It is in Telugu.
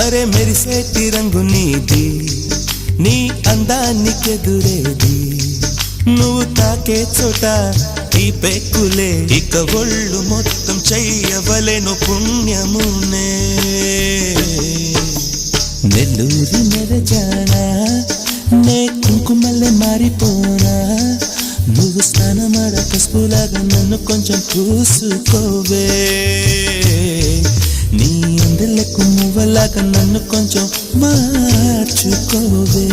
అరే మెరిసేటి రంగు నీది, నీ అందానికెదురేది, నువ్వు తాకే చోట ఈ పెక్కులే, ఇక ఒళ్ళు మొత్తం చెయ్యవలెను పుణ్యమునే. నెల్లూరి నెరజానా నే కుంకుమల్లే మారిపోనా, నువ్వు స్నానమాడ పసుపులాగా నన్ను కొంచెం పూసుకోవే, నీ అందలకు మువ్వలాగా నన్ను కొంచెం మార్చుకోవే.